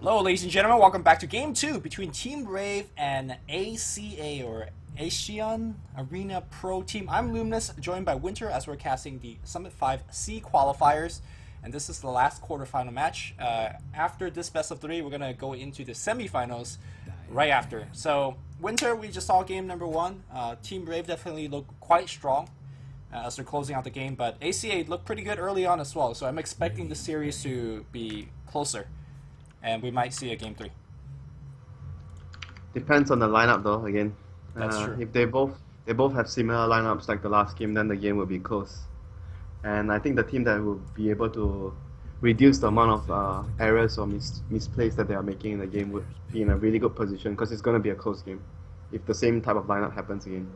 Hello, ladies and gentlemen. Welcome back to Game 2 between Team Rave and ACA, or Acion Arena Pro Team. I'm Luminous, joined by Winter as we're casting the Summit 5C qualifiers. And this is the last quarterfinal match. After this best of 3, we're going to go into the semifinals right after. So, Winter, we just saw game number 1. Team Rave definitely looked quite strong as they're closing out the game. But ACA looked pretty good early on as well. So I'm expecting the series to be closer. And we might see a game 3. Depends on the lineup though, again. That's true. If they both have similar lineups like the last game, then the game will be close. And I think the team that will be able to reduce the amount of errors or misplays that they are making in the game would be in a really good position, because it's going to be a close game if the same type of lineup happens again.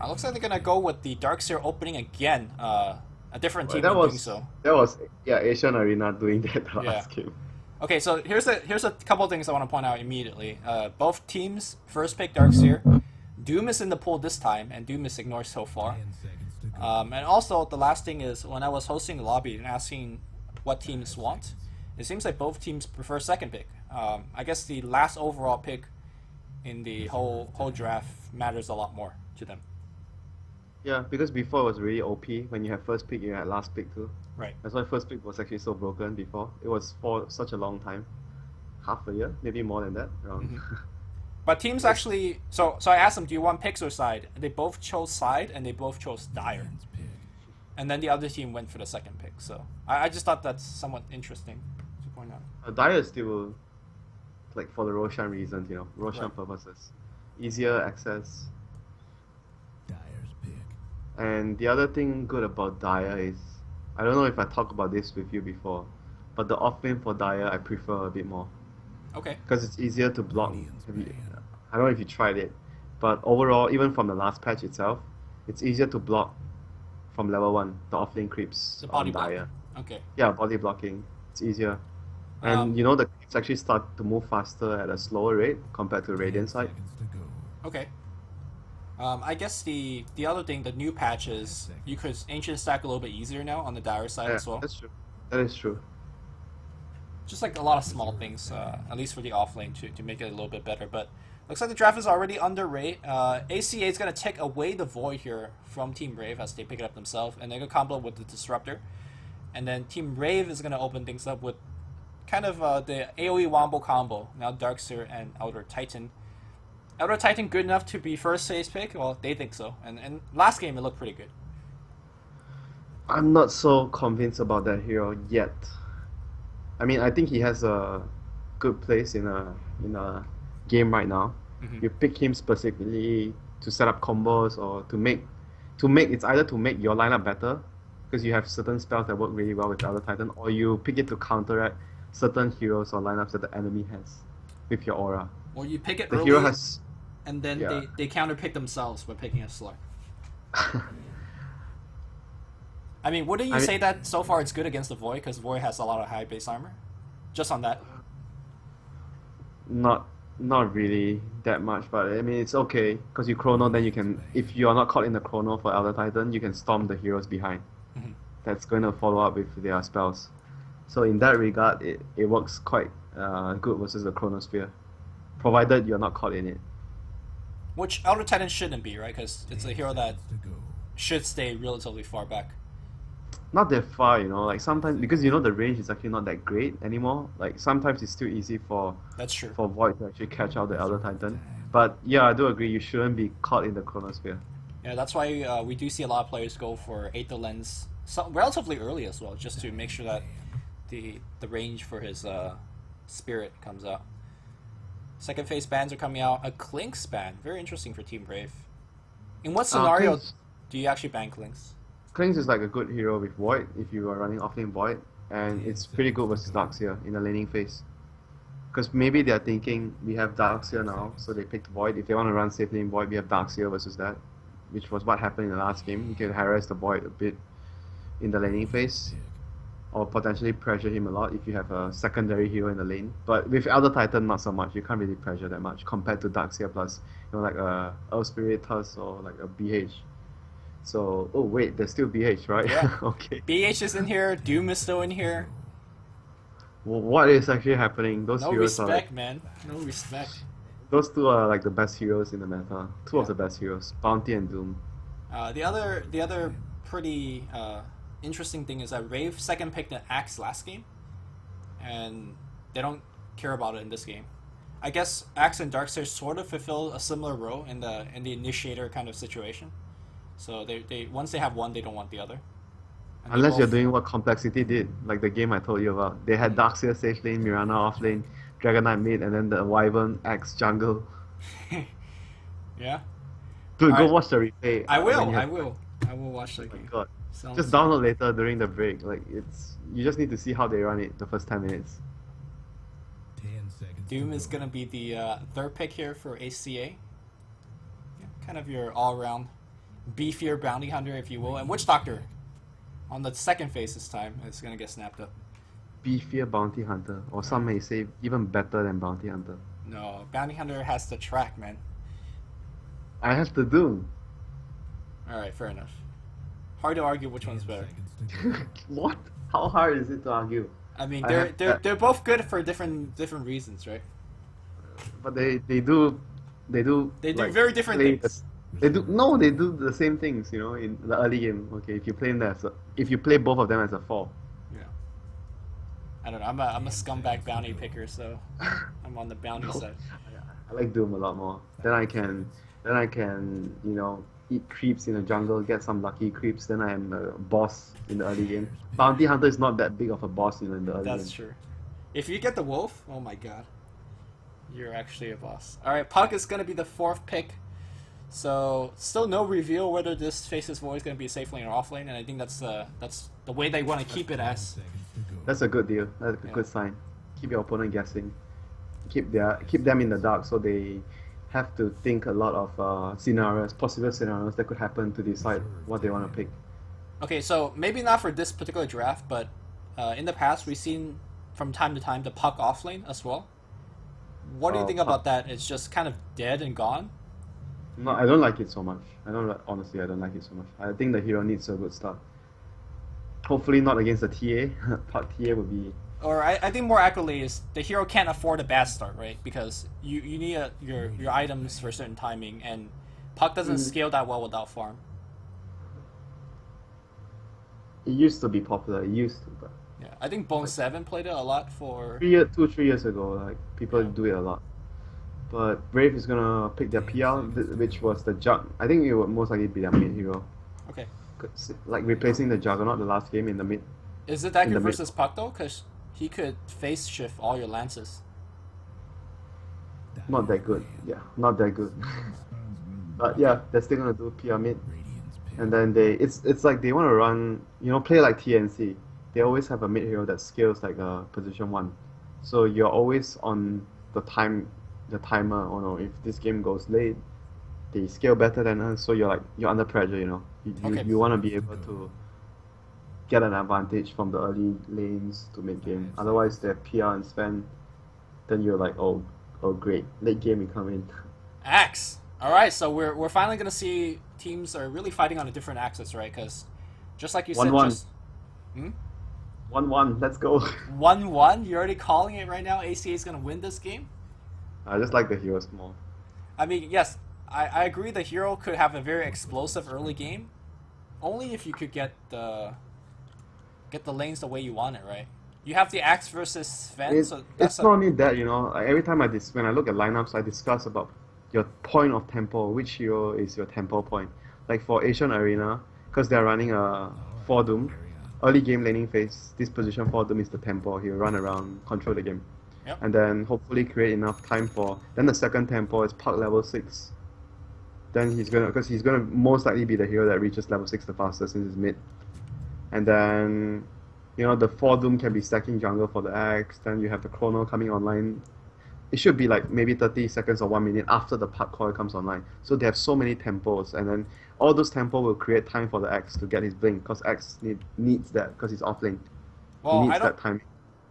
Looks like they're going to go with the Darkseer opening again. A different team Well, doing so. That was Asian Arena doing that the last game. Okay, so here's a couple of things I want to point out immediately. Both teams first pick Darkseer. Doom is in the pool this time, and Doom is ignored so far. And also, the last thing is, when I was hosting the lobby and asking what teams want, it seems like both teams prefer second pick. I guess the last overall pick in the whole draft matters a lot more to them. Yeah, because before it was really OP. When you have first pick, you had last pick too. Right. That's why first pick was actually so broken before. It was for such a long time. Half a year, maybe more than that. Around. But teams actually... So I asked them, do you want picks or side? They both chose side, and they both chose Dire. And then the other team went for the second pick. So I just thought that's somewhat interesting to point out. Dire is still, like, for the Roshan reasons, Roshan purposes. Easier access. And the other thing good about Dire is, I don't know if I talked about this with you before, but the offlane for Dire I prefer a bit more. Okay. Because it's easier to block. I don't know if you tried it, but overall, even from the last patch itself, it's easier to block from level 1, the offlane creeps on Dire. Okay. Yeah, body blocking. It's easier. And the creeps actually start to move faster at a slower rate compared to Radiant side. Okay. I guess the other thing, the new patch is you could ancient stack a little bit easier now on the Dire side as well. That's true. That is true. Just like a lot of small things, at least for the offlane to make it a little bit better. But looks like the draft is already underway. ACA is going to take away the Void here from Team Rave as they pick it up themselves, and they're going to combo with the Disruptor. And then Team Rave is going to open things up with kind of the AoE Wombo combo. Now Darkseer and Outer Titan. Outer Titan good enough to be first phase pick? Well, they think so. And last game it looked pretty good. I'm not so convinced about that hero yet. I mean, I think he has a good place in a game right now. You pick him specifically to set up combos or to make it's either to make your lineup better, because you have certain spells that work really well with Outer Titan, or you pick it to counteract certain heroes or lineups that the enemy has with your aura. Or you pick it The early, hero has and then they counterpick themselves by picking a Slur. I mean, wouldn't you say that so far it's good against the Void, because Void has a lot of high base armor? Just on that? Not really that much, but I mean, it's okay, because you chrono, then you can, if you are not caught in the chrono for Elder Titan, you can storm the heroes behind. That's going to follow up with their spells. So in that regard, it works quite good versus the Chronosphere, provided you're not caught in it. Which Elder Titan shouldn't be, right? Because it's a hero that should stay relatively far back. Not that far, like sometimes, because the range is actually not that great anymore. Like sometimes it's still easy for Void to actually catch out the Elder Titan. But yeah, I do agree, you shouldn't be caught in the Chronosphere. Yeah, that's why we do see a lot of players go for Aether Lens relatively early as well, just to make sure that the range for his spirit comes out. Second phase bans are coming out. A Clinks ban, very interesting for Team Brave. In what scenario do you actually ban Clinks? Clinks is like a good hero with Void if you are running offlane Void, and it's pretty good versus Darkseer in the laning phase. Because maybe they're thinking, we have Darkseer now, so they picked Void. If they want to run safe lane Void, we have Darkseer versus that, which was what happened in the last game. You can harass the Void a bit in the laning phase, or potentially pressure him a lot if you have a secondary hero in the lane. But with Elder Titan, not so much. You can't really pressure that much compared to Darkseer plus, like a Earth Spirit Tusk or like a BH. So, oh wait, there's still BH, right? Yeah. Okay. BH is in here, Doom is still in here. What is actually happening? Those No heroes are like respect, man. No respect. those two are like the best heroes in the meta. Two of Yeah. the best heroes, Bounty and Doom. The other pretty interesting thing is that Rave second picked an Axe last game, and they don't care about it in this game. I guess Axe and Darkseid sort of fulfill a similar role in the initiator kind of situation. So they once they have one, they don't want the other. And they Unless you're both. doing what Complexity did, like the game I told you about. They had Darkseid safe lane, Mirana off lane, Dragon Knight mid, and then the Wyvern Axe jungle. Yeah. Dude, All go right. watch the replay. I will. When you I have... will. I will watch the Oh my game. god. Just Sounds. download later during the break. Like it's you just need to see how they run it the first 10 minutes. 10 seconds. Doom is gonna be the third pick here for ACA. Yeah, kind of your all-around beefier bounty hunter, if you will, and Witch Doctor on the second phase this time is gonna get snapped up. Beefier Bounty Hunter, or some may say even better than Bounty Hunter. No, bounty hunter has the track, man. I have to do. All right, fair enough. Hard to argue which one's better. What? How hard is it to argue? I mean, I they're have- they're both good for different reasons, right? But they do They do like, very different play things. They do the same things, you know, in the early game. Okay, if you play them if you play both of them as a 4. Yeah. I don't know. I'm a scumbag bounty picker, so I'm on the bounty side. I like Doom a lot more. Then I can you know eat creeps in the jungle, get some lucky creeps. Then I am a boss in the early game. Bounty Hunter is not that big of a boss in the early That's game. true. If you get the wolf, oh my god, you're actually a boss. All right, Puck is gonna be the fourth pick. So still no reveal whether this Faceless Void is gonna be safe lane or off lane, and I think that's the way they want to keep it as. Seconds to go. That's a good deal. That's a Yeah. good sign. Keep your opponent guessing. Keep them in the dark, so they have to think a lot of scenarios, possible scenarios that could happen to decide what they want to pick. Okay, so maybe not for this particular draft, but in the past we've seen from time to time the Puck off lane as well. What do you Oh, think Puck. about that? It's just kind of dead and gone. No, I don't like it so much. Honestly, I don't like it so much. I think the hero needs a good start. Hopefully not against the TA. Puck TA would be... Or I think more accurately is the hero can't afford a bad start, right? Because you need your items for a certain timing, and Puck doesn't scale that well without farm. It used to be popular. It used to, but Yeah, I think Bone 7 played it a lot for. 3 years ago, like people Yeah. do it a lot. But Brave is gonna pick their PR, which was the Jug. I think it would most likely be their mid hero. Okay. Like replacing the Juggernaut the last game in the mid. Is it In that the good mid. versus Puck though? Because he could face shift all your lances. Not that good. Yeah, not that good. But yeah, they're still gonna do PR mid. Radiant's pit. And then it's like they want to run, you know, play like TNC. They always have a mid hero that scales like a position 1. So you're always on the timer. Oh no, if this game goes late, they scale better than us. So you're under pressure, you know. Okay. You want to be able to get an advantage from the early lanes to mid game. Otherwise, they're PR and spend. Then you're like, oh great, late game we come in. Axe. All right, so we're finally gonna see teams are really fighting on a different axis, right? Because just like you said, 1-1. just 1-1, let's go. 1-1. You're already calling it right now. ACA is gonna win this game. I just like the heroes more. I mean, yes, I agree. The hero could have a very explosive early game, only if you could get the lanes the way you want it, right? You have the Axe versus Sven, so that's It's not only that, you know. Like, every time when I look at lineups, I discuss about your point of tempo. Which hero is your tempo point? Like for Asian Arena, because they're running a 4 Doom, early game laning phase. This position 4 Doom is the tempo. He'll run around, control the game, Yep. and then hopefully create enough time for. Then the second tempo is Puck level 6. Then he's gonna most likely be the hero that reaches level 6 the fastest since he's mid. And then, you know, the 4 Doom can be stacking jungle for the Axe. Then you have the Chrono coming online. It should be like maybe 30 seconds or 1 minute after the Puck coil comes online. So they have so many tempos, and then all those tempos will create time for the Axe to get his blink, because Axe needs that because he's off lane. well, He needs that time.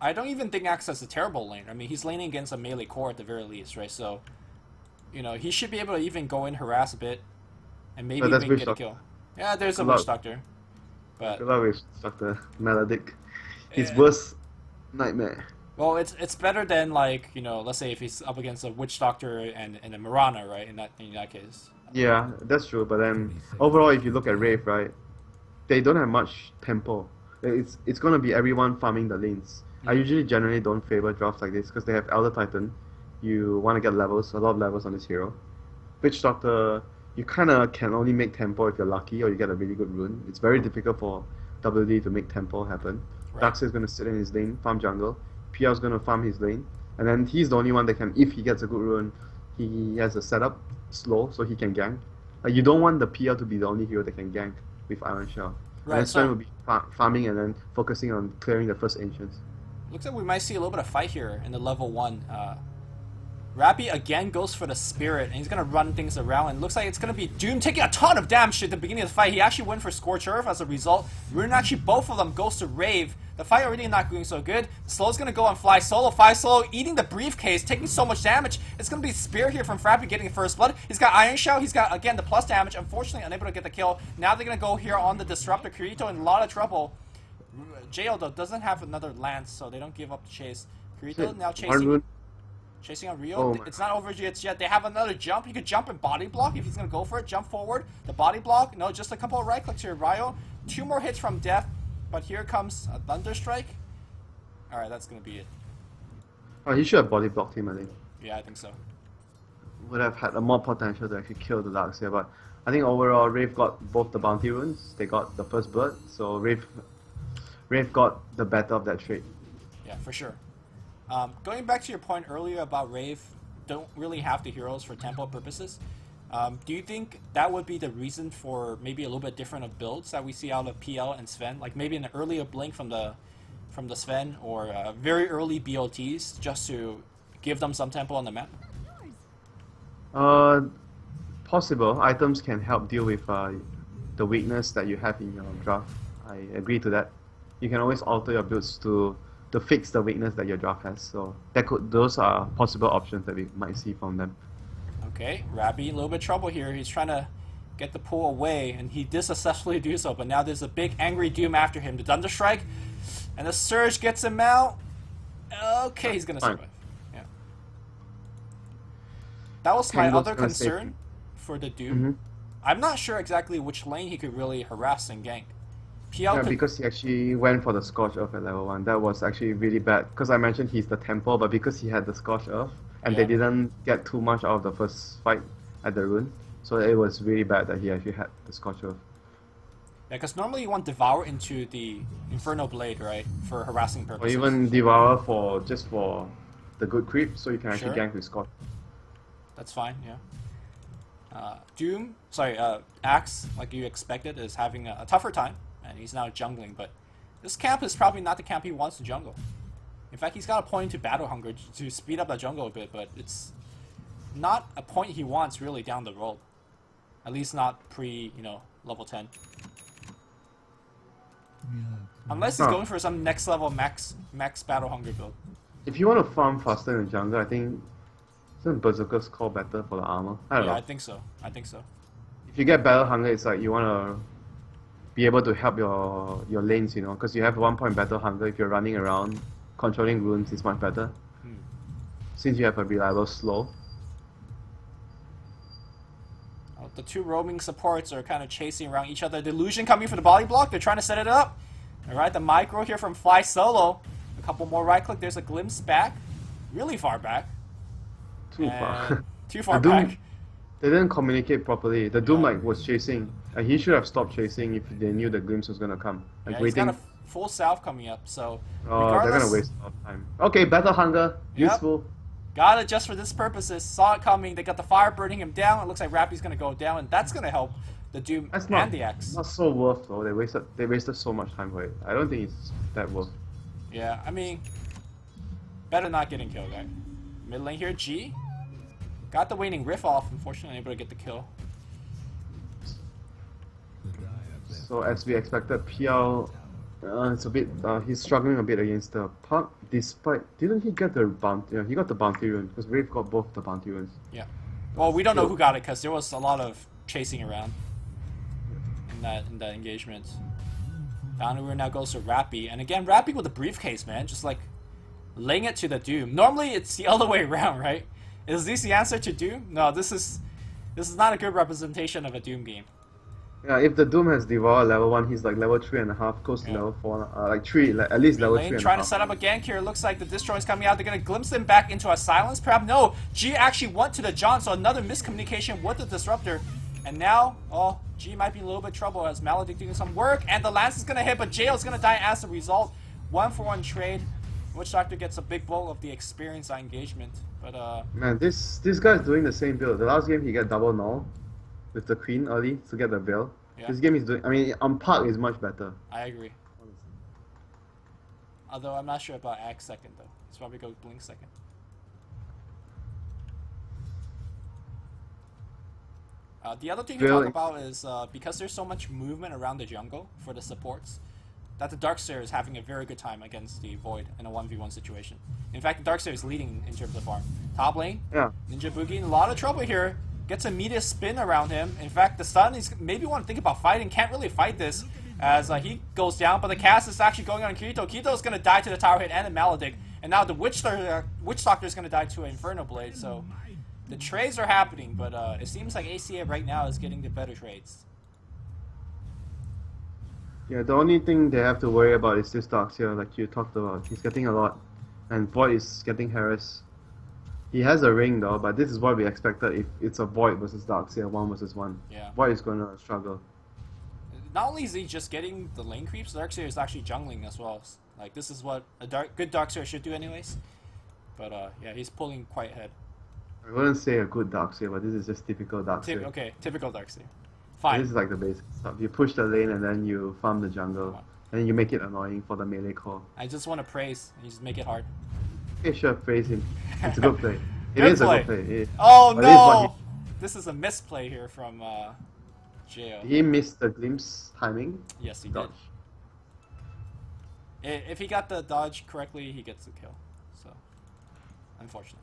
I don't even think Axe has a terrible lane. I mean, he's laning against a melee core at the very least, right? So, you know, he should be able to even go in, harass a bit, and maybe But that's even Witch get a Doctor. kill. Yeah, there's a Good luck. Witch Doctor. But Good luck with Dr. Melodic. His Yeah. worst nightmare. Well, it's better than like, you know, let's say if he's up against a Witch Doctor and a Mirana, right? In that case. Yeah, that's true. But then overall, if you look at Rave, right, they don't have much tempo. It's gonna be everyone farming the lanes. I usually generally don't favor drafts like this because they have Elder Titan. You want to get levels, a lot of levels on this hero. Witch Doctor, you kind of can only make tempo if you're lucky or you get a really good rune. It's very difficult for WD to make tempo happen. Right. Darkseid is going to sit in his lane, farm jungle. PL is going to farm his lane. And then he's the only one that can, if he gets a good rune, he has a setup slow so he can gank. Like, you don't want the PL to be the only hero that can gank with Iron Shell. Right, And then so- Sven will be farming and then focusing on clearing the first Ancients. Looks like we might see a little bit of fight here in the level 1. Rappy again goes for the Spirit, and he's going to run things around, and it looks like it's going to be Doom taking a ton of damage at the beginning of the fight. He actually went for Scorch Earth as a result. Rune actually, both of them goes to Rave. The fight already not going so good. Slow's going to go on Fly Solo. Fly Solo eating the briefcase, taking so much damage. It's going to be Spear here from Frappy getting first blood. He's got Iron Shell. He's got, again, the plus damage. Unfortunately, unable to get the kill. Now they're going to go here on the Disruptor. Kirito in a lot of trouble. JL, though, doesn't have another Lance, so they don't give up the chase. Kirito now One chasing... rune. Chasing on Rio. Oh my. It's not over yet. They have another jump. He could jump and body block if he's going to go for it. Jump forward. The body block. No, just a couple of right clicks here. Ryo. 2 more hits from Death. But here comes a Thunder Strike. Alright, that's going to be it. Oh, he should have body blocked him, I think. Yeah, I think so. Would have had a more potential to actually kill the Darkseid, but I think overall Rave got both the bounty runes, they got the first blood, so Rave got the better of that trade. Yeah, for sure. Going back to your point earlier about Rave, don't really have the heroes for tempo purposes. Do you think that would be the reason for maybe a little bit different of builds that we see out of PL and Sven? Like maybe an earlier blink from the Sven or very early BOTs just to give them some tempo on the map? Possible. Items can help deal with the weakness that you have in your draft. I agree to that. You can always alter your builds to fix the weakness that your draft has. So those are possible options that we might see from them. Okay, Rabbi, a little bit of trouble here. He's trying to get the pull away, and he did successfully do so, but now there's a big angry Doom after him. The Thunder Strike, and the Surge gets him out. Okay, he's going to survive. Yeah. That was my Tango's other gonna save concern him. for the Doom. I'm not sure exactly which lane he could really harass and gank. PL Yeah, could... because he actually went for the Scorch Earth at level 1. That was actually really bad. Because I mentioned he's the temple, but because he had the Scorch Earth, and they Yeah. didn't get too much out of the first fight at the rune, so it was really bad that he actually had the Scorch Earth. Yeah, because normally you want Devour into the Inferno Blade, right? For harassing Or purposes. even Devour for the good creep, so you can actually Sure. gank with Scorch. That's fine, yeah. Axe, like you expected, is having a tougher time, and he's now jungling, but this camp is probably not the camp he wants to jungle. In fact, he's got a point to Battle Hunger to speed up that jungle a bit, but it's not a point he wants really down the road. At least not pre, level 10. Unless he's Huh. going for some next level max Battle Hunger build. If you want to farm faster in the jungle, I think isn't Berserker's Call better for the armor? I don't Yeah, know. I think so. If you get Battle Hunger, it's like you want to be able to help your lanes, because you have 1 point Battle Hunger. If you're running around, controlling runes is much better. Since you have a reliable slow. The 2 roaming supports are kind of chasing around each other. Delusion coming for the body block. They're trying to set it up. Alright, the micro here from Fly Solo. A couple more right click. There's a glimpse back. Really far back. Too far. And too far The Doom- back. They didn't communicate properly. The Doom Yeah. was chasing. He should have stopped chasing if they knew the glimpse was gonna come. Yeah, he's waiting. got a full salve coming up, so Oh, they're regardless, gonna waste a lot of time. Okay, Battle Hunger. Yep. Useful. got it just for this purposes. Saw it coming. They got the fire burning him down. It looks like Rappy's gonna go down, and that's gonna help the Doom That's not, and the Axe. not so worth though. They wasted so much time for it. I don't think it's that worth. Yeah, I mean, better not getting killed, guy. Mid lane here, G. Got the waning riff off, unfortunately unable to get the kill. So as we expected, PL, it's a bit. He's struggling a bit against the Puck. Despite didn't he get the bounty? Yeah, he got the bounty rune because Rave got both the bounty runes. Yeah. Well, we don't know who got it because there was a lot of chasing around in that engagement. Bounty rune now goes to Rappy, and again Rappy with the briefcase, man, just like laying it to the Doom. Normally it's the other way around, right? Is this the answer to Doom? No, this is not a good representation of a Doom game. Yeah, if the Doom has Devour level 1, he's like level 3.5, close to Yeah. level 4, like 3, like at least level Lane 3 trying to set up a gank here. Looks like the Destroy is coming out. They're going to glimpse him back into a silence. Perhaps no. G actually went to the John, so another miscommunication with the Disruptor. And now, oh, G might be in a little bit of trouble as Maledict doing some work. And the Lance is going to hit, but Jail is going to die as a result. 1-for-1 trade. Witch Doctor gets a big bowl of the experience engagement. But, Man, this guy's doing the same build. The last game he got double null with the Queen early to get the veil. yeah, This game is doing, I mean, on Park is much better. I agree. Although I'm not sure about Axe second, though. He's probably go Blink second. The other thing to talk about is because there's so much movement around the jungle for the supports, that the Darkseer is having a very good time against the Void in a 1v1 situation. In fact, the Darkseer is leading in terms of farm. Top lane, Yeah. Ninja Boogie in a lot of trouble here. Gets a meteor spin around him. In fact, the stun is maybe want to think about fighting. Can't really fight this as he goes down, but the cast is actually going on Kirito. Kirito is going to die to the tower hit and the Maledict, and now the Witch Doctor is going to die to an Inferno Blade. So the trades are happening, but it seems like ACA right now is getting the better trades. Yeah, the only thing they have to worry about is this Darkseer, like you talked about. He's getting a lot, and Void is getting harassed. He has a ring though, but this is what we expected if it's a Void versus Darkseer, 1 versus 1. Yeah. Void is going to struggle. Not only is he just getting the lane creeps, Darkseer is actually jungling as well. Like, this is what a good Darkseer should do anyways. But yeah, he's pulling quite ahead. I wouldn't say a good Darkseer, but this is just typical Darkseer. Okay, typical Darkseer. Fine. This is like the basic stuff. You push the lane and then you farm the jungle. And you make it annoying for the melee core. I just want to praise. You just make it hard. Okay, sure, praise him. It's a good play. It Good is play. a good play. Oh But this is what no! This is a misplay here from Jo. he missed the glimpse timing. Yes, he did. Dodge. If he got the dodge correctly, he gets the kill. So, unfortunate.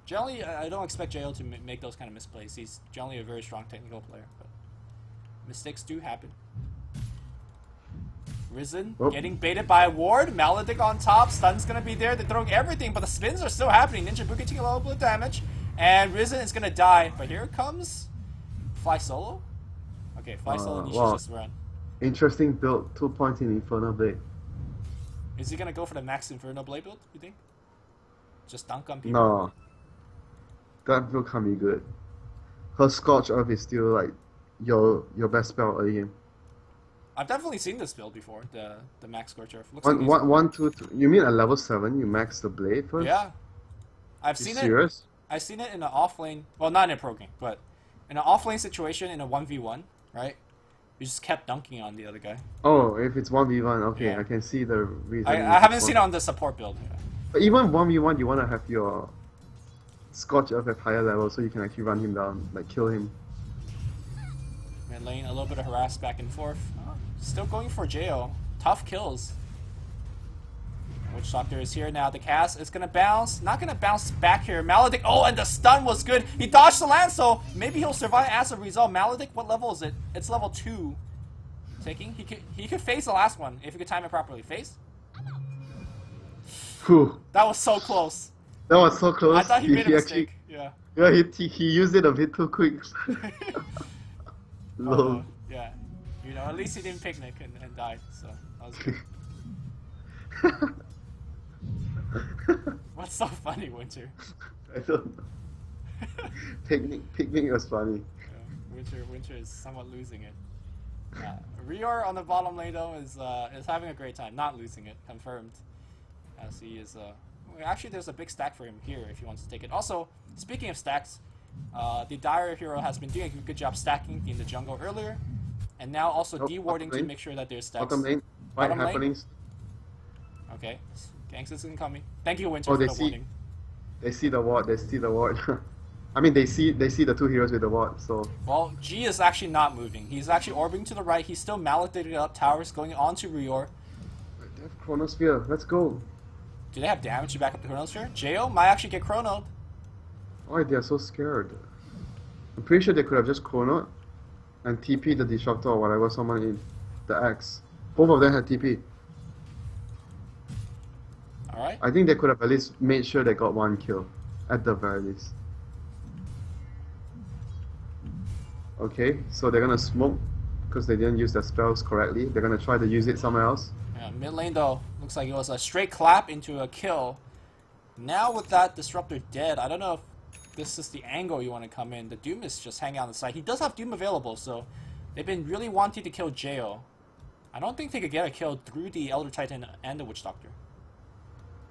Generally, I don't expect Jo to make those kind of misplays. He's generally a very strong technical player, but mistakes do happen. Risen, getting baited by a ward. Maledict on top. Stun's gonna be there. They're throwing everything, but the spins are still happening. Ninja Boogie taking a little bit of damage. And Risen is gonna die. But here comes Fly Solo. Okay, Fly Solo needs to just run. Interesting build. 2 points in Inferno Blade. Is he gonna go for the max Inferno Blade build, you think? Just dunk on people? No. That build can't be good. Her Scorch Earth is still like your best spell early game. I've definitely seen this build before, the max Scorch Earth. Looks One, two, three. You mean at level 7 you max the blade first? Yeah. I've seen serious? I've seen it in an offlane, well, not in a pro game, but in an offlane situation in a 1v1, right? You just kept dunking on the other guy. Oh, if it's 1v1, okay, Yeah. I can see the reason. I haven't seen it on the support build. Yeah. But even 1v1, you want to have your Scorch Earth at higher level so you can actually run him down, like kill him. Mid lane, a little bit of harass back and forth. Still going for Jo. Tough kills. Witch Doctor is here now. The cast is gonna bounce. Not gonna bounce back here. Maledict. Oh, and the stun was good. He dodged the lance, so maybe he'll survive as a result. Maledict, what level is it? It's level 2. Taking. He could phase the last one if he could time it properly. Phase. Whew. That was so close. That was so close. I thought he made a actually, mistake. Yeah. Yeah, he used it a bit too quick. Lol. Yeah. You know, at least he didn't picnic and die. So that was good. What's so funny, Winter? I don't know. Picnic was funny. Yeah, Winter is somewhat losing it. Rior on the bottom lane though is having a great time, not losing it, confirmed. As he is actually there's a big stack for him here if he wants to take it. Also, speaking of stacks, the Dire hero has been doing a good job stacking in the jungle earlier, and now also dewarding to make sure that there's stacks. Bottom lane, fight happenings. Okay, Gangs is incoming. Thank you, Winter, for the warning. They see the ward. They see the ward. I mean, they see the two heroes with the ward. So. Well, G is actually not moving. He's actually orbiting to the right. He's still maledicted up towers, going on to Rior. They have Chronosphere. Let's go. Do they have damage to back up the Chronosphere? Jo might actually get chronoed. Why they are so scared? I'm pretty sure they could have just chronoed and TP the Disruptor or whatever someone in the Axe. Both of them had TP. Alright. I think they could have at least made sure they got one kill, at the very least. Okay, so they're gonna smoke because they didn't use their spells correctly. They're gonna try to use it somewhere else. Yeah, mid lane though, looks like it was a straight clap into a kill. Now with that Disruptor dead, I don't know if this is the angle you want to come in. The Doom is just hanging on the side. He does have Doom available, so they've been really wanting to kill Jo. I don't think they could get a kill through the Elder Titan and the Witch Doctor.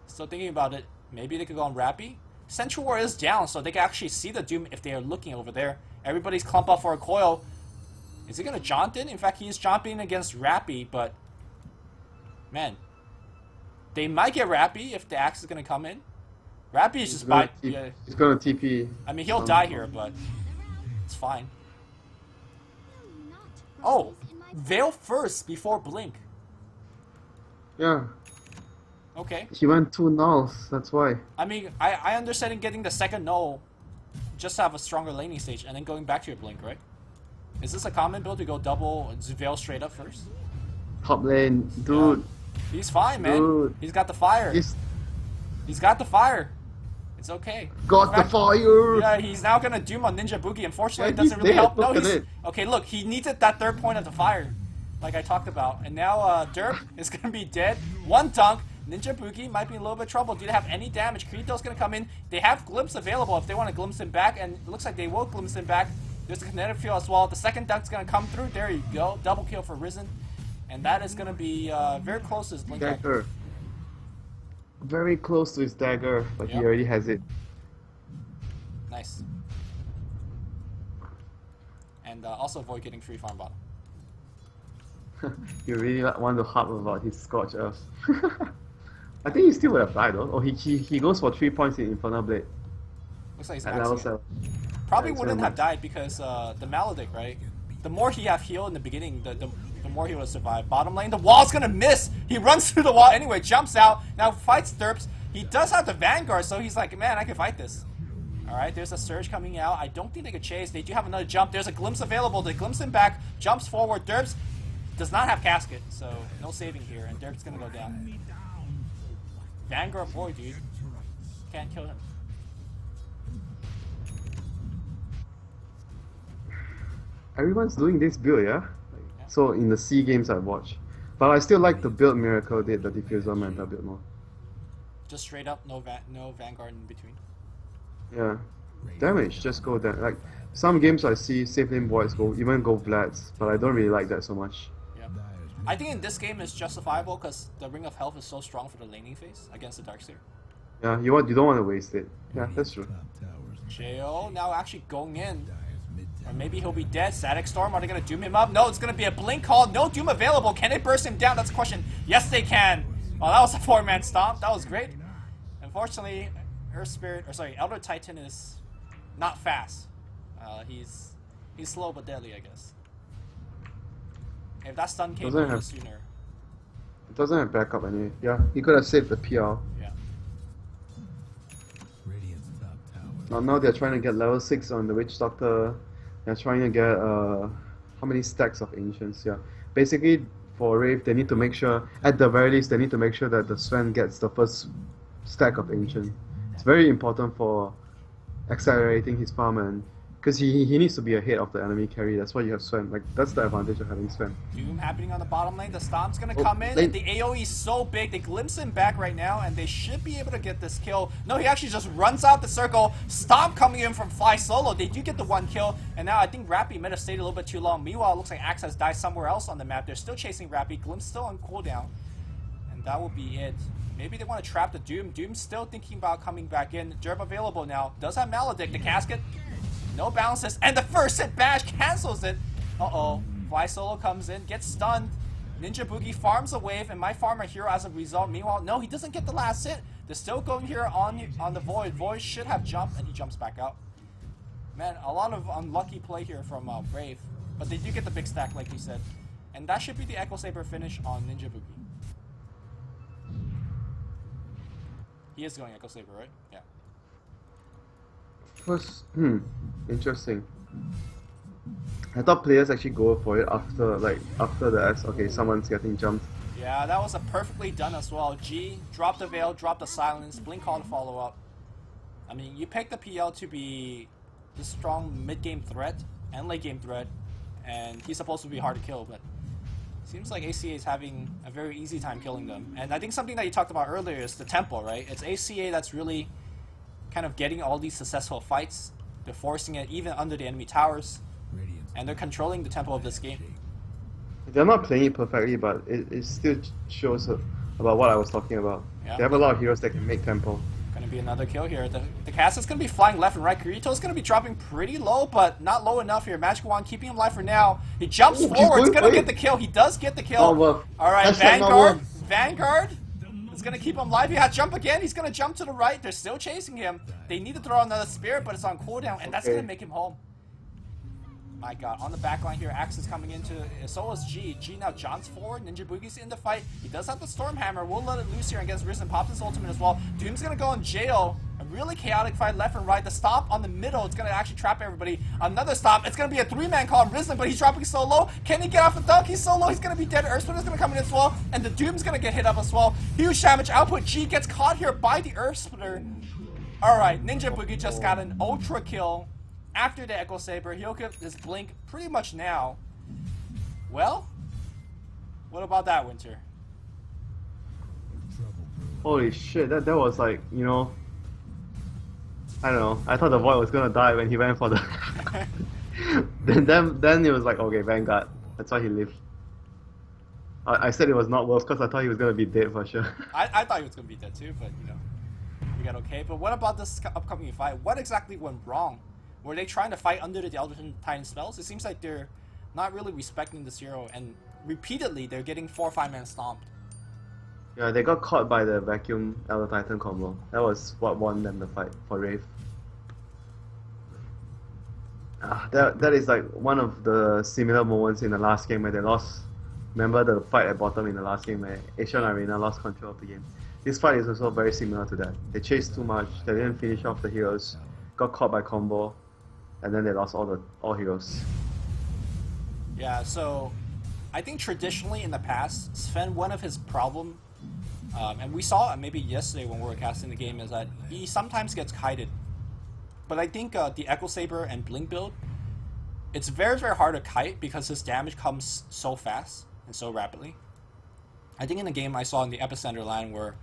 Still thinking about it. Maybe they could go on Rappy. Sentry War is down, so they can actually see the Doom if they are looking over there. Everybody's clumped up for a coil. Is he going to jaunt in? In fact, he is jumping against Rappy, but... Man. They might get Rappy if the Axe is going to come in. Rappy is just by... Yeah. He's gonna TP. I mean, he'll die here, but... It's fine. Oh! Veil first before Blink. Yeah. Okay. He went 2 nulls, that's why. I mean, I understand in getting the second null, just have a stronger laning stage, and then going back to your Blink, right? Is this a common build to go double Veil straight up first? Top lane, dude. Yeah. He's fine, man. Dude. He's got the fire. He's got the fire. It's okay. Got the fire! Yeah, he's now gonna Doom on Ninja Boogie. Unfortunately, Yeah, it doesn't he's really dead. help. No, Look at he's... it. Okay, look, he needed that third point of the fire, like I talked about. And now, Derp is gonna be dead. One dunk. Ninja Boogie might be in a little bit of trouble. Do they have any damage? Kirito's gonna come in. They have Glimpse available if they want to glimpse him back, and it looks like they will glimpse him back. There's a kinetic field as well. The second dunk's gonna come through. There you go. Double kill for Risen. And that is gonna be very close to his Blink. Dagger. Very close to his dagger, but he Yep. already has it. Nice. And also avoid getting free farm bottom. You really want to harp about his Scorch Earth. I think he still would have died though. Oh, he goes for 3 points in Infernal Blade. Looks like he's At level maxing it. 7. Probably Yeah, wouldn't so have died because the Maledict, right? The more he have heal in the beginning, the more he will survive. Bottom lane, the wall's gonna miss! He runs through the wall anyway, jumps out, now fights Derps. He does have the Vanguard, so he's like, man, I can fight this. Alright, there's a surge coming out. I don't think they could chase. They do have another jump. There's a glimpse available. They glimpse him back, jumps forward. Derps does not have casket, so no saving here, and Derp's gonna go down. Vanguard boy, dude. Can't kill him. Everyone's doing this build, yeah? So in the C games I watch. But I still like the build Miracle did, the Diffuser Manta build more. Just straight up, no Vanguard in between. Yeah. Damage, just go down. Like, some games I see safe lane boys even go Vlads, but I don't really like that so much. Yeah. I think in this game it's justifiable because the Ring of Health is so strong for the laning phase against the Darkseer. Yeah, you don't want to waste it. Yeah, that's true. Jo now actually going in. Or maybe he'll be dead. Static Storm, are they going to doom him up? No, it's going to be a blink call. No doom available. Can they burst him down? That's the question. Yes, they can. Well, that was a 4-man stomp. That was great. Unfortunately, Earth Spirit, or sorry, Elder Titan is not fast. He's slow but deadly, I guess. If that stun came a little sooner. It doesn't have backup anyway. Yeah, he could have saved the PR. Yeah. Now they're trying to get level 6 on the Witch Doctor. They're trying to get how many stacks of Ancients? Yeah. Basically, for Rave, they need to make sure, at the very least, they need to make sure that the Sven gets the first stack of Ancient. It's very important for accelerating his farm, and because he needs to be ahead of the enemy carry. That's why you have Sven. Like, that's the advantage of having Sven. Doom happening on the bottom lane. The Stomp's gonna come in. And the AoE is so big. They glimpse him back right now, and they should be able to get this kill. No, he actually just runs out the circle. Stomp coming in from Fly Solo. They do get the 1 kill, and now I think Rappy might have stayed a little bit too long. Meanwhile, it looks like Axe has died somewhere else on the map. They're still chasing Rappy. Glimpse still on cooldown, and that will be it. Maybe they want to trap the Doom. Doom's still thinking about coming back in. Derp available now. Does have Maledict. The casket. No bounces, and the first hit bash cancels it. Uh-oh. Fly Solo comes in, gets stunned. Ninja Boogie farms a wave, and my farmer hero as a result. Meanwhile, no, he doesn't get the last hit. They're still going here on the Void. Void should have jumped, and he jumps back out. Man, a lot of unlucky play here from Rave. But they do get the big stack, like you said. And that should be the Echo Saber finish on Ninja Boogie. He is going Echo Saber, right? Yeah. First, interesting. I thought players actually go for it after the S. Okay, someone's getting jumped. Yeah, that was a perfectly done as well. G, drop the veil, drop the silence, blink call to follow up. I mean, you pick the PL to be the strong mid-game threat and late-game threat, and he's supposed to be hard to kill, but seems like ACA is having a very easy time killing them. And I think something that you talked about earlier is the tempo, right? It's ACA that's really kind of getting all these successful fights. They're forcing it even under the enemy towers, and they're controlling the tempo of this game. They're not playing it perfectly, but it still shows about what I was talking about. Yeah. They have a lot of heroes that can make tempo. Gonna be another kill here. The cast is gonna be flying left and right. Kirito's gonna be dropping pretty low, but not low enough here. Magic Wand keeping him alive for now. He jumps forward. He's gonna get the kill. He does get the kill. Alright, Vanguard. Vanguard is gonna keep him alive. Yeah, jump again. He's gonna jump to the right. They're still chasing him. They need to throw another spirit, but it's on cooldown, and that's gonna make him home. My god, on the back line here, Axe is coming into, so is G. G now jumps forward, Ninja Boogie's in the fight. He does have the Storm Hammer, we'll let it loose here against Risen, pops his ultimate as well. Doom's gonna go in jail. A really chaotic fight left and right. The stop on the middle, it's gonna actually trap everybody. Another stop, it's gonna be a 3-man call on Risen, but he's dropping so low. Can he get off the dunk? He's so low, he's gonna be dead. Earthsplitter's gonna come in as well, and the Doom's gonna get hit up as well. Huge damage output. G gets caught here by the Earthsplitter. Alright, Ninja Boogie just got an ultra kill. After the Echo Saber, he'll get his blink pretty much now. Well, what about that, Winter? Holy shit, that was like, you know, I don't know. I thought the Void was gonna die when he went for the then it was like, okay, Vanguard. That's why he lived. I said it was not worth because I thought he was gonna be dead for sure. I thought he was gonna be dead too, but you know, we got okay. But what about this upcoming fight? What exactly went wrong? Were they trying to fight under the Elder Titan spells? It seems like they're not really respecting this hero, and repeatedly they're getting 4 or 5-man stomped. Yeah, they got caught by the vacuum Elder Titan combo. That was what won them the fight for Rave. That is like one of the similar moments in the last game where they lost. Remember the fight at bottom in the last game where Acion Arena lost control of the game? This fight is also very similar to that. They chased too much, they didn't finish off the heroes, got caught by combo, and then they lost all heroes. Yeah, so I think traditionally in the past, Sven, one of his problem, and we saw it maybe yesterday when we were casting the game, is that he sometimes gets kited. But I think the Echo Saber and Blink build, it's very, very hard to kite because his damage comes so fast and so rapidly. I think in the game I saw in the Epicenter line where,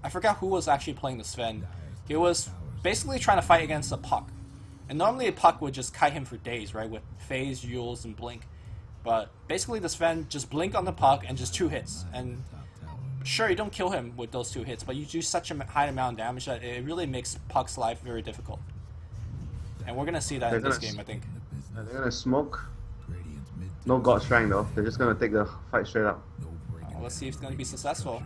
I forgot who was actually playing the Sven, he was basically trying to fight against a Puck. And normally a Puck would just kite him for days, right, with Phase, Yules, and Blink. But basically the Sven just blink on the Puck and just 2 hits. And sure, you don't kill him with those 2 hits, but you do such a high amount of damage that it really makes Puck's life very difficult. And we're going to see that in this game, I think. They're going to smoke. No God Strength though, they're just going to take the fight straight up. Let's see if it's going to be successful.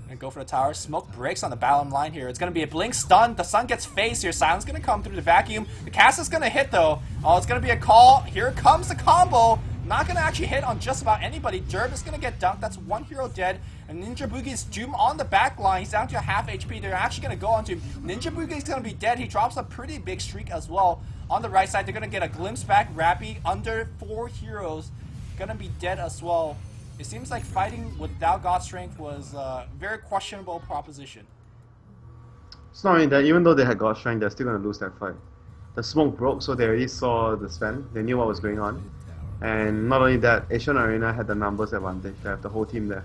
And go for the tower. Smoke breaks on the bottom line here. It's going to be a blink stun. The sun gets phased here. Silence going to come through the vacuum. The cast is going to hit though. Oh, it's going to be a call. Here comes the combo. Not going to actually hit on just about anybody. Derb is going to get dunked. That's 1 hero dead. And Ninja Boogie's Doom on the back line. He's down to a half HP. They're actually going to go onto him. Ninja Boogie's going to be dead. He drops a pretty big streak as well. On the right side, they're going to get a glimpse back. Rappy under 4 heroes. Going to be dead as well. It seems like fighting without God Strength was a very questionable proposition. It's not only that, even though they had God Strength, they're still going to lose that fight. The smoke broke, so they already saw the Sven. They knew what was going on. And not only that, Acion Arena had the numbers advantage. They have the whole team there.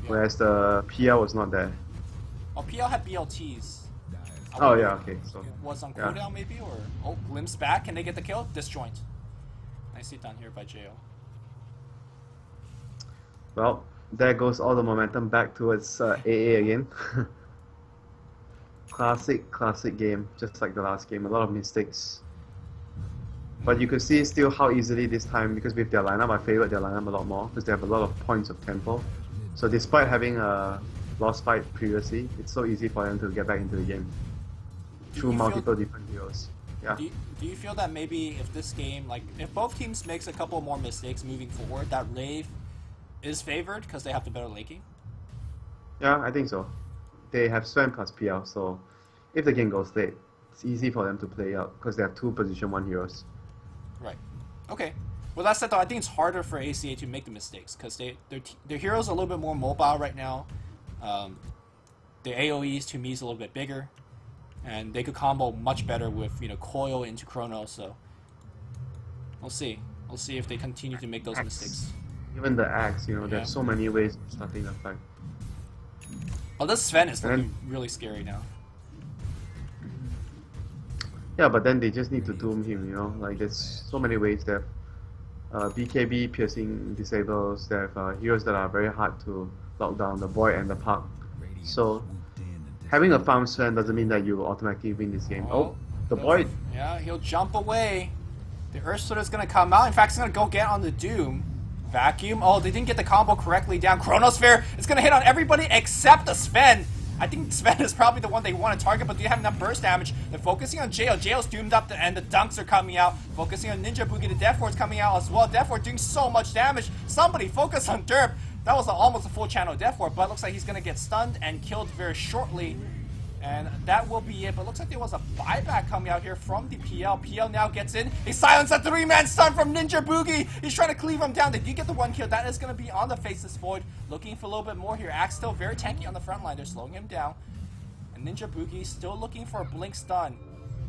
Yeah. Whereas the PL was not there. Oh, PL had BLTs. Oh yeah, okay. So, it was on cooldown maybe, or... Oh, glimpse back. Can they get the kill? Disjoint. Nicely done here by Jo. Well, there goes all the momentum back towards AA again. Classic game, just like the last game. A lot of mistakes. But you could see still how easily this time, because with their lineup, I favored their lineup a lot more, because they have a lot of points of tempo. So despite having a lost fight previously, it's so easy for them to get back into the game. Through multiple different heroes. Yeah. Do you feel that maybe if this game, like, if both teams makes a couple more mistakes moving forward, that Rave is favored because they have the better laking? Yeah, I think so. They have Sven plus PL, so if the game goes late, it's easy for them to play out because they have 2 position 1 heroes. Right. Okay. With that said, though, I think it's harder for ACA to make the mistakes because their heroes are a little bit more mobile right now. Their AoEs to me is a little bit bigger, and they could combo much better with coil into chrono. So we'll see. We'll see if they continue to make those mistakes. Even the axe, there's so many ways of starting the fight. Oh, this Sven is looking really scary now. Yeah, but then they just need to doom him, like there's so many ways. They have BKB, piercing disables, they have heroes that are very hard to lock down, the Void and the Park. So having a farm Sven doesn't mean that you automatically win this game. Oh, the Void! Yeah, he'll jump away. The Earth Slitter's gonna come out. In fact, he's gonna go get on the Doom. Vacuum. Oh, they didn't get the combo correctly down. Chronosphere is gonna hit on everybody except the Sven. I think Sven is probably the one they want to target, but they have enough burst damage. They're focusing on Jail. Jail's doomed up, and the dunks are coming out. Focusing on Ninja Boogie. The Death Ward's coming out as well. Death Ward doing so much damage. Somebody focus on Derp. That was almost a full channel Death Ward, but it looks like he's going to get stunned and killed very shortly. And that will be it. But it looks like there was a buyback coming out here from the PL. PL now gets in. He silenced a 3-man stun from Ninja Boogie. He's trying to cleave him down. They do get the 1 kill. That is going to be on the Faceless Void. Looking for a little bit more here. Axe still very tanky on the front line. They're slowing him down. And Ninja Boogie still looking for a blink stun.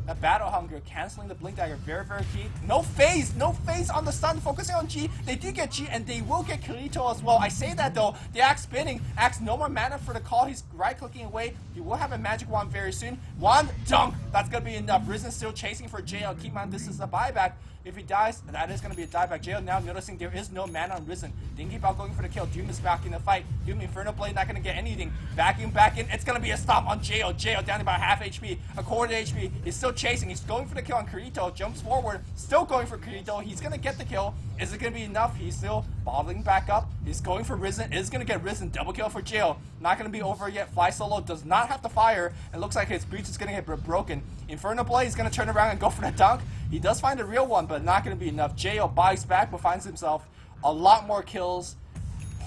That Battle Hunger canceling the blink dagger. Very, very key. No phase. No phase on the stun. Focusing on G. They do get G, and they will get Kirito as well. I say that though. The Axe spinning. Axe no more mana for the call. He's right-clicking away. He will have a magic wand very soon. Wand dunk. That's going to be enough. Risen still chasing for JL. Keep in mind, this is a buyback. If he dies, that is going to be a dieback. JL now noticing there is no mana on Risen. Didn't keep out going for the kill. Doom is back in the fight. Doom Inferno Blade not going to get anything. Vacuum back in. It's going to be a stop on JL. JL down to about half HP. A quarter HP. He's still chasing. He's going for the kill on Kirito. Jumps forward. Still going for Kirito. He's going to get the kill. Is it going to be enough? He's still bottling back up. He's going for Risen. Is going to get Risen. Double kill for JL. Not going to be over yet. Fly Solo does not have to fire. It looks like his breach is going to get broken. Inferno Blade is going to turn around and go for the dunk. He does find a real one, but not going to be enough. JL buys back, but finds himself a lot more kills.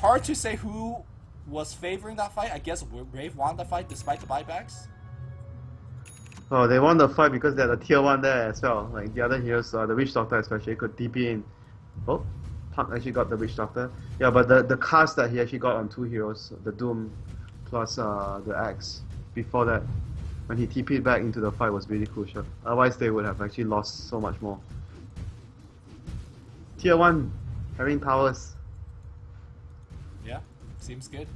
Hard to say who was favoring that fight. I guess Rave won the fight despite the buybacks. Oh, they won the fight because they had a tier 1 there as well. Like the other heroes, the Witch Doctor especially, could TP in. Oh, Punk actually got the Witch Doctor. Yeah, but the cast that he actually got on 2 heroes, the Doom plus the Axe, before that, when he TP'd back into the fight, was really crucial. Otherwise, they would have actually lost so much more. Tier 1, having powers. Yeah, seems good.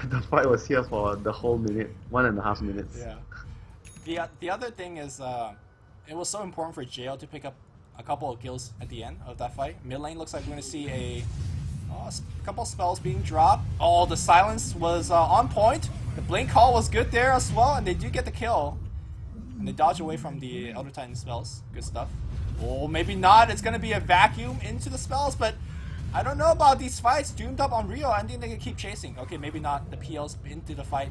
The fight was here for the whole minute, 1.5 minutes. Yeah. The other thing is, it was so important for JL to pick up a couple of kills at the end of that fight. Mid lane looks like we're going to see a couple spells being dropped. Oh, the silence was on point. The blink call was good there as well, and they do get the kill. And they dodge away from the Elder Titan spells. Good stuff. Oh, maybe not. It's going to be a vacuum into the spells, but I don't know about these fights. Doomed up on Rio. I think they can keep chasing. Okay, maybe not. The PL's into the fight.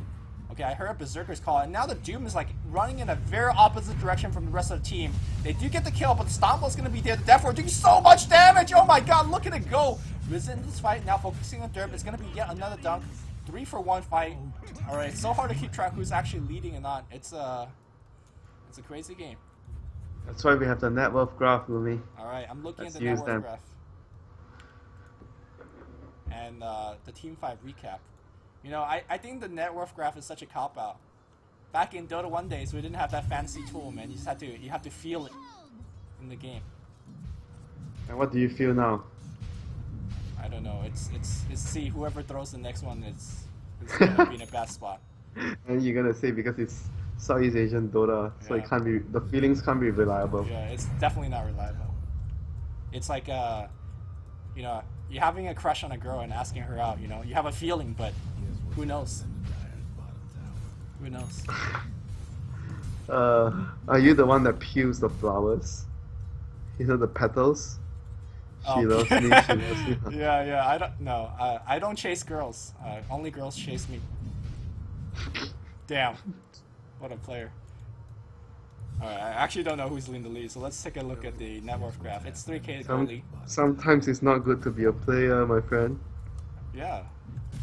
Okay, I heard Berserker's call, and now the Doom is like running in a very opposite direction from the rest of the team. They do get the kill, but the Stomp is going to be there. The Death Ward doing so much damage! Oh my god, look at it go! Risen in this fight, now focusing on Derp. It's going to be yet another dunk. 3-for-1 fight. Alright, it's so hard to keep track who's actually leading and not. It's a crazy game. That's why we have the net worth graph, Lumi. Alright, I'm looking at the net worth graph. And the Team 5 recap. You know, I think the net worth graph is such a cop-out. Back in Dota 1 days, we didn't have that fancy tool, man. You just have to feel it in the game. And what do you feel now? I don't know. It's see, whoever throws the next one is gonna be in a bad spot. And you're gonna say because it's Southeast Asian Dota, so it can't be, the feelings can't be reliable. Yeah, it's definitely not reliable. It's like you know, you're having a crush on a girl and asking her out. You know, you have a feeling, but who knows? Who knows? Are you the one that peels the flowers? You know, the petals? She loves me, she loves me. Yeah, I don't know. I don't chase girls. Only girls chase me. Damn. What a player. Alright, I actually don't know who's in the lead, so let's take a look at the net worth graph. It's 3K currently. Sometimes it's not good to be a player, my friend. Yeah,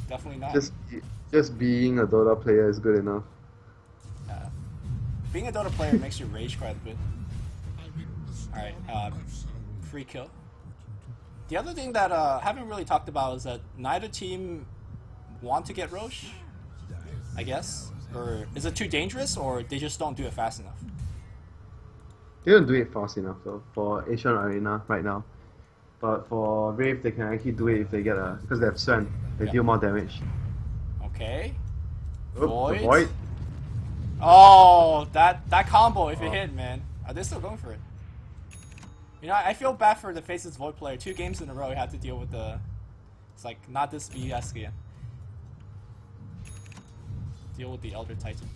definitely not. Just being a Dota player is good enough. Being a Dota player makes you rage quite a bit. Alright, free kill. The other thing that haven't really talked about is that neither team want to get Roche, I guess. Or is it too dangerous, or they just don't do it fast enough? They don't do it fast enough though for Asian Arena right now. But for Rave, they can actually do it if they get because they have Sven. They deal more damage. Okay. Oh, Void. the Void. Oh, that combo if it hit, man. Are they still going for it? You know, I feel bad for the Faces Void player. 2 games in a row, he had to deal with the... It's like, not this BS again. Deal with the Elder Titan.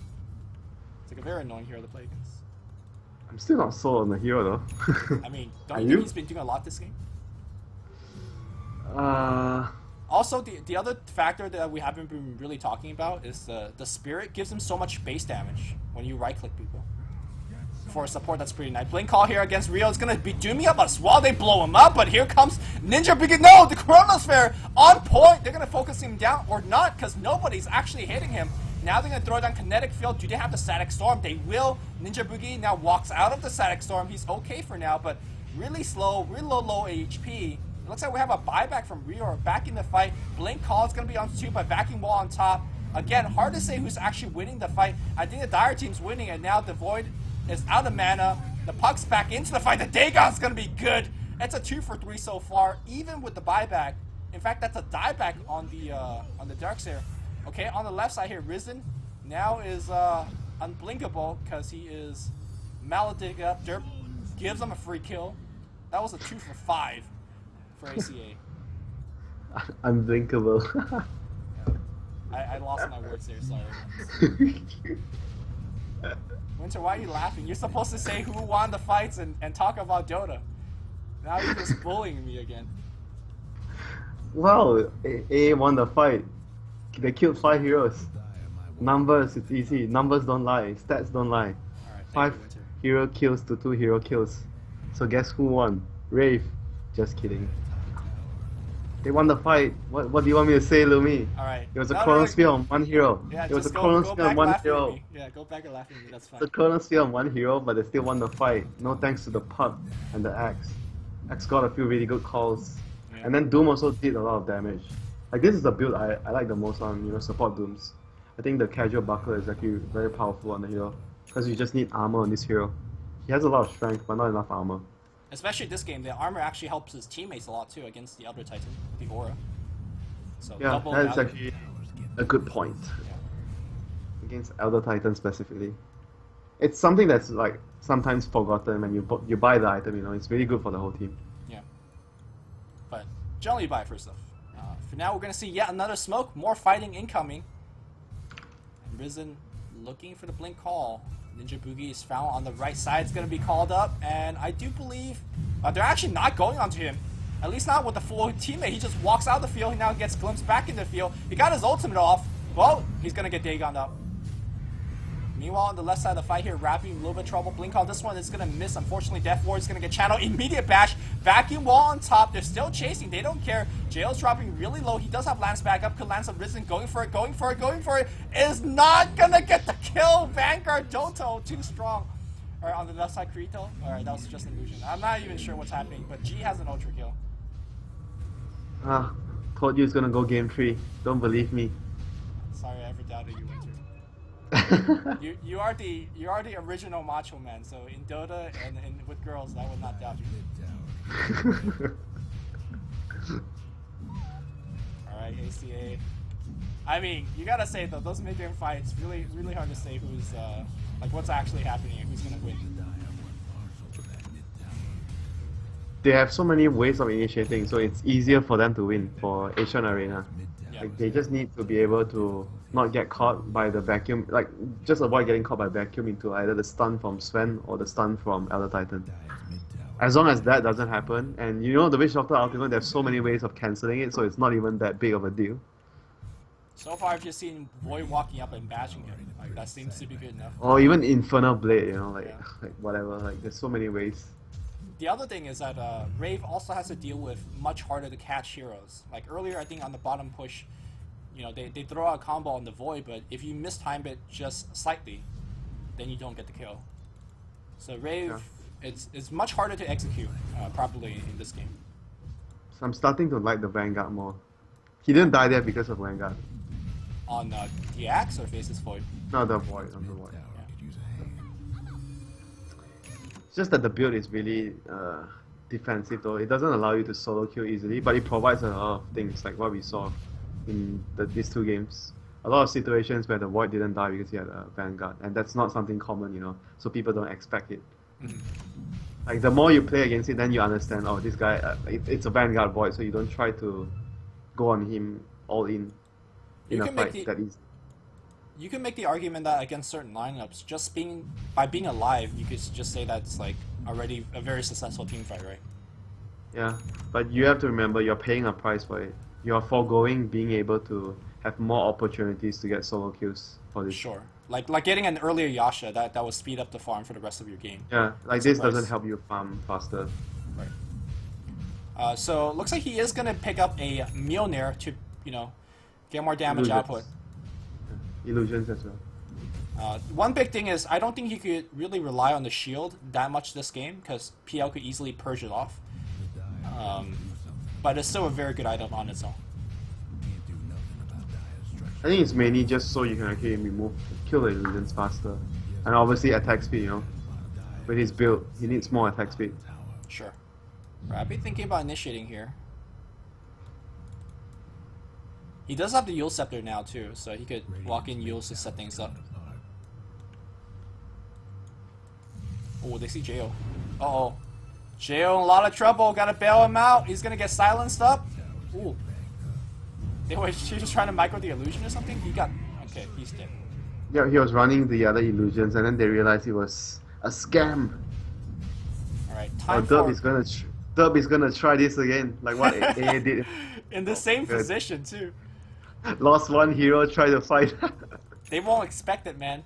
It's like a very annoying hero to play against. I'm still not sold on the hero though. I mean, don't you think he's been doing a lot this game? Also, the other factor that we haven't been really talking about is the Spirit gives him so much base damage when you right-click people. For a support, that's pretty nice. Blink Call here against Rio is going to be dooming up as well. They blow him up, but here comes Ninja Boogie. No, the Chronosphere on point. They're going to focus him down or not because nobody's actually hitting him. Now they're going to throw down Kinetic Field. Do they have the Static Storm? They will. Ninja Boogie now walks out of the Static Storm. He's okay for now, but really slow, really low HP. It looks like we have a buyback from Rio back in the fight. Blink Call is going to be on 2, but Vacuum Wall on top. Again, hard to say who's actually winning the fight. I think the Dire team's winning, and now the Void is out of mana. The Puck's back into the fight. The Dagon's going to be good. It's a 2 for 3 so far, even with the buyback. In fact, that's a dieback on the Darkseer. Okay, on the left side here, Risen now is unblinkable because he is Maledict up. Derp gives him a free kill. That was a 2 for 5 for ACA. Unblinkable. I lost my words there, sorry. Winter, why are you laughing? You're supposed to say who won the fights and talk about Dota. Now you're just bullying me again. Well, A won the fight. They killed 5 heroes. Numbers, it's easy. Numbers don't lie. Stats don't lie. Alright, 5 hero kills to 2 hero kills. So guess who won? Rave. Just kidding. They won the fight. What do you want me to say, Lumi? Alright. It was a Chronosphere on 1 hero. Yeah, it was a go Chronosphere on 1 hero. Me. Yeah, go back and laugh at me. That's fine. The Chronosphere on 1 hero, but they still won the fight. No thanks to the puck and the axe. Axe got a few really good calls. Yeah. And then Doom also did a lot of damage. Like, this is the build I like the most on, support Dooms. I think the casual buckler is actually very powerful on the hero. Because you just need armor on this hero. He has a lot of strength, but not enough armor. Especially this game, the armor actually helps his teammates a lot too against the Elder Titan, the Aura. So yeah, that's actually a good point. Yeah. Against Elder Titan specifically. It's something that's like sometimes forgotten when you buy the item, it's really good for the whole team. Yeah. But generally you buy it for stuff. For now, we're going to see yet another smoke, more fighting incoming. And Risen looking for the Blink Call. Ninja Boogie is found on the right side. It's going to be called up, and I do believe they're actually not going onto him. At least not with the full teammate. He just walks out of the field. He now gets glimpsed back in the field. He got his ultimate off. Well, he's going to get Dagon up. Meanwhile, on the left side of the fight here, Rappy, a little bit of trouble. Blink Call, this one is going to miss. Unfortunately, Death Ward is going to get channeled. Immediate bash. Vacuum Wall on top. They're still chasing. They don't care. Jail's dropping really low. He does have Lance back up. Could Lance have Risen. Going for it. Is not going to get the kill. Vanguard Doto, too strong. Alright, on the left side, Kirito. Alright, that was just an illusion. I'm not even sure what's happening, but G has an ultra kill. Told you it's going to go game 3. Don't believe me. Sorry, I ever doubted you, Winter. you are the original Macho Man. So in Dota and with girls, I would not doubt you. All right, ACA. I mean, you gotta say though, those mid-game fights really hard to say who's like what's actually happening and who's gonna win. They have so many ways of initiating, so it's easier for them to win for Asian Arena. Yeah. Like, they just need to be able to not get caught by the vacuum, like just avoid getting caught by vacuum into either the stun from Sven or the stun from Elder Titan. As long as that doesn't happen, and the Witch Doctor ultimate, there's so many ways of cancelling it, so it's not even that big of a deal. So far, I've just seen Void walking up and bashing him. Like that seems to be good enough. Or even Infernal Blade, like Yeah. whatever. Like, there's so many ways. The other thing is that Rave also has to deal with much harder to catch heroes. Like earlier, I think on the bottom push, they throw out a combo on the Void, but if you mistime it just slightly, then you don't get the kill. So Rave, it's much harder to execute properly in this game. I'm starting to like the Vanguard more. He didn't die there because of Vanguard. On the axe or Faces Void? No, the Void, on the Void. It's just that the build is really defensive though. It doesn't allow you to solo kill easily, but it provides a lot of things like what we saw in these two games. A lot of situations where the Void didn't die because he had a Vanguard, and that's not something common, you know, so people don't expect it. Like the more you play against it, then you understand, oh, this guy, it's a Vanguard Void, so you don't try to go on him all in a fight that easy. You can make the argument that against certain lineups, by being alive, you could just say that's like already a very successful team fight, right? Yeah, but you have to remember you're paying a price for it. You're foregoing being able to have more opportunities to get solo kills for this. Sure. Like getting an earlier Yasha, that will speed up the farm for the rest of your game. Yeah, like this doesn't help you farm faster. Right. So looks like he is gonna pick up a Mjolnir to, get more damage output. Illusions as well. One big thing is I don't think he could really rely on the shield that much this game because PL could easily purge it off. But it's still a very good item on its own. I think it's mainly just so you can actually kill the illusions faster. And obviously attack speed, you know. With his build, he needs more attack speed. Sure. Right, I've been thinking about initiating here. He does have the Yule Scepter now too, so he could walk in Yules to set things up. Oh, they see Jo. Uh-oh. Jo in a lot of trouble, gotta bail him out. He's gonna get silenced up. Ooh. She was trying to micro the illusion or something? Okay, he's dead. Yeah, he was running the other illusions and then they realized it was a scam. Alright, time Derp is gonna try this again, like what AA did. In the same position too. Lost one hero, try to fight. They won't expect it, man.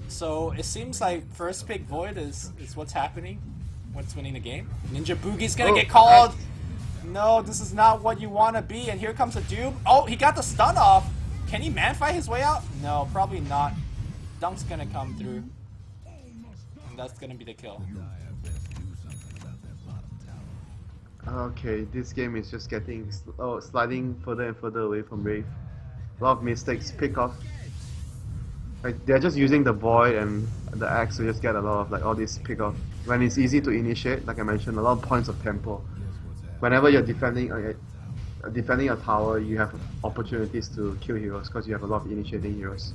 So it seems like first pick Void is what's happening. What's winning the game? Ninja Boogie's gonna get called. No, this is not what you want to be. And here comes a Doom. Oh, he got the stun off. Can he man fight his way out? No, probably not. Dunk's gonna come through. And that's gonna be the kill. Okay, this game is just getting sliding further and further away from Rave. A lot of mistakes, pick off. Like they're just using the Void and the Axe to just get a lot of like all this pick off. When it's easy to initiate, like I mentioned, a lot of points of tempo. Whenever you're defending a tower, you have opportunities to kill heroes because you have a lot of initiating heroes.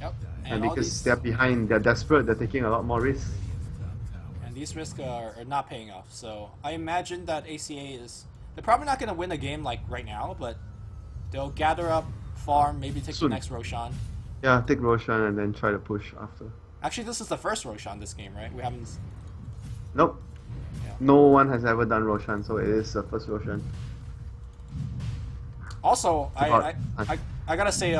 Yep. And because they're behind, they're desperate, they're taking a lot more risks. And these risks are not paying off. So I imagine that ACA they're probably not going to win a game like right now, but they'll gather up, farm, maybe take the next Roshan. Yeah, take Roshan and then try to push after. Actually, this is the first Roshan this game, right? We haven't... Nope. Yeah. No one has ever done Roshan, so it is the first Roshan. Also, I gotta say,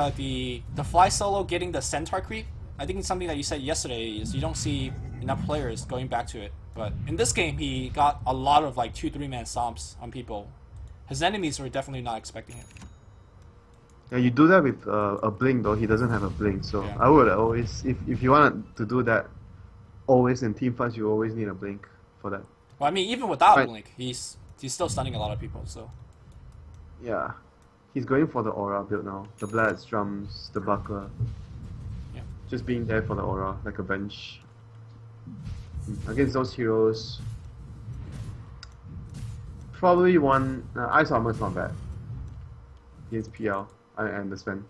the fly solo getting the centaur creep, I think it's something that you said yesterday, is you don't see enough players going back to it. But in this game, he got a lot of like 2-3 man stomps on people. His enemies were definitely not expecting it. Yeah, you do that with a blink though. He doesn't have a blink, so yeah. I would always, if you want to do that, always in team fights, you always need a blink for that. Well, I mean, even without blink, he's still stunning a lot of people. So yeah, he's going for the aura build now. The blades, drums, the buckler. Yeah, just being there for the aura, like a bench. Against those heroes, probably one ice armor is not bad. Against PL. I understand.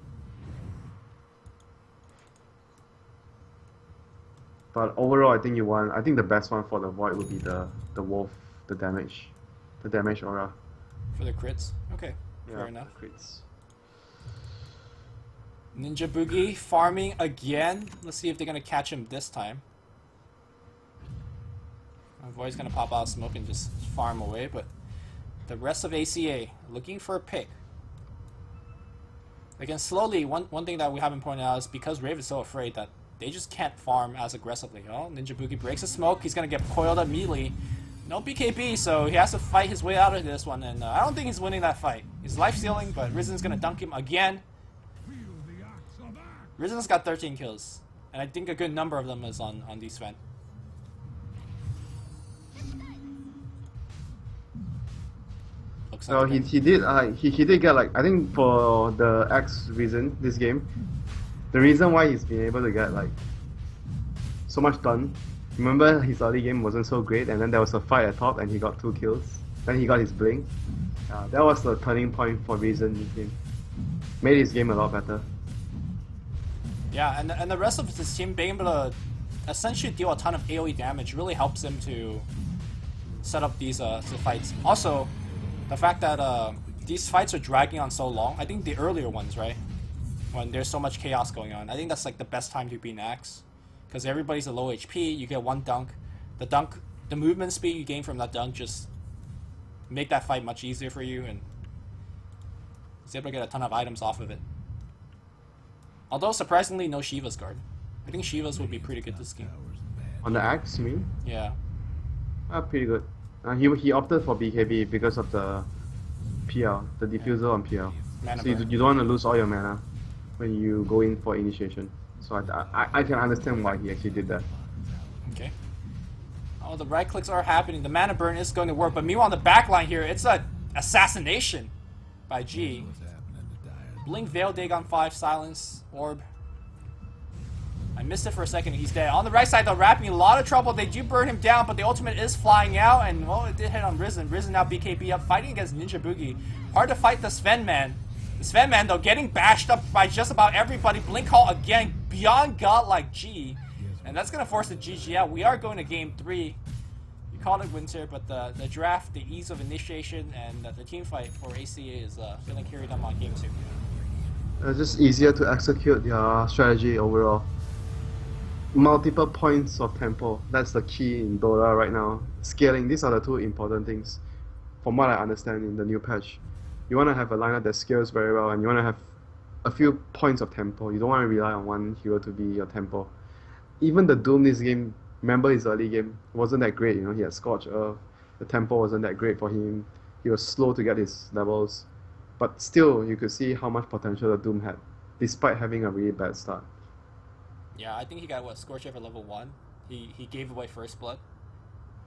But overall, I think the best one for the Void would be the Wolf, the damage aura. For the crits? Okay, yeah, fair enough. Crits. Ninja Boogie farming again. Let's see if they're gonna catch him this time. Void's gonna pop out of smoke and just farm away, but the rest of ACA looking for a pick. Again, slowly, one thing that we haven't pointed out is because Rave is so afraid that they just can't farm as aggressively. Oh, Ninja Boogie breaks the smoke. He's going to get coiled up immediately. No BKB, so he has to fight his way out of this one. And I don't think he's winning that fight. He's life stealing, but Rizen's going to dunk him again. Rizen's got 13 kills. And I think a good number of them is on D-Sven. Looks No, like he did get like, I think for the X reason this game, the reason why he's been able to get like so much done. Remember his early game wasn't so great, and then there was a fight at top and he got 2 kills. Then he got his blink. That was the turning point for Reason this game. Made his game a lot better. Yeah, and the rest of his team being able to essentially deal a ton of AoE damage really helps him to set up these fights. Also, the fact that these fights are dragging on so long, I think the earlier ones, right? When there's so much chaos going on, I think that's like the best time to be an Axe. Because everybody's a low HP, you get one dunk. The movement speed you gain from that dunk just make that fight much easier for you, and he's able to get a ton of items off of it. Although surprisingly, no Shiva's guard. I think Shiva's would be pretty good this game. On the Axe, you mean? Yeah. Pretty good. He opted for BKB because of the PL, the diffuser on PL. Mana So you burn. don't want to lose all your mana when you go in for initiation. So I can understand why he actually did that. Okay. Oh, the right clicks are happening. The mana burn is going to work, but meanwhile on the back line here, it's a assassination by G. Blink, Veil, Dagon 5, Silence, Orb. I missed it for a second, he's dead. On the right side though, Rapping a lot of trouble. They do burn him down, but the ultimate is flying out, and well, it did hit on Risen. Risen now BKB up, fighting against Ninja Boogie. Hard to fight the Sven man. The Sven man though, getting bashed up by just about everybody. Blink Call again, beyond godlike G. And that's gonna force the GG out. We are going to game 3. You called it Winter, but the draft, the ease of initiation, and the team fight for ACA is gonna carry them on game 2. It's just easier to execute your strategy overall. Multiple points of tempo, that's the key in Dota right now. Scaling, these are the 2 important things from what I understand in the new patch. You want to have a lineup that scales very well, and you want to have a few points of tempo. You don't want to rely on one hero to be your tempo. Even the Doom this game, remember his early game, wasn't that great, he had Scorch Earth, the tempo wasn't that great for him, he was slow to get his levels, but still you could see how much potential the Doom had, despite having a really bad start. Yeah, I think he got Scorch Earth at level 1. He gave away First Blood.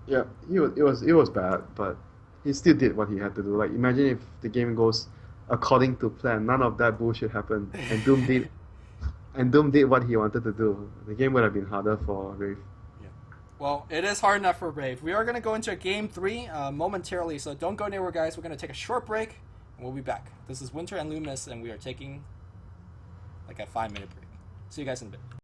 Yeah, it was bad, but he still did what he had to do. Like, imagine if the game goes according to plan, none of that bullshit happened, and Doom did what he wanted to do. The game would have been harder for Rave. Yeah. Well, it is hard enough for Rave. We are going to go into game 3 momentarily, so don't go anywhere, guys. We're going to take a short break, and we'll be back. This is Winter and Loomis, and we are taking like a 5-minute break. See you guys in a bit.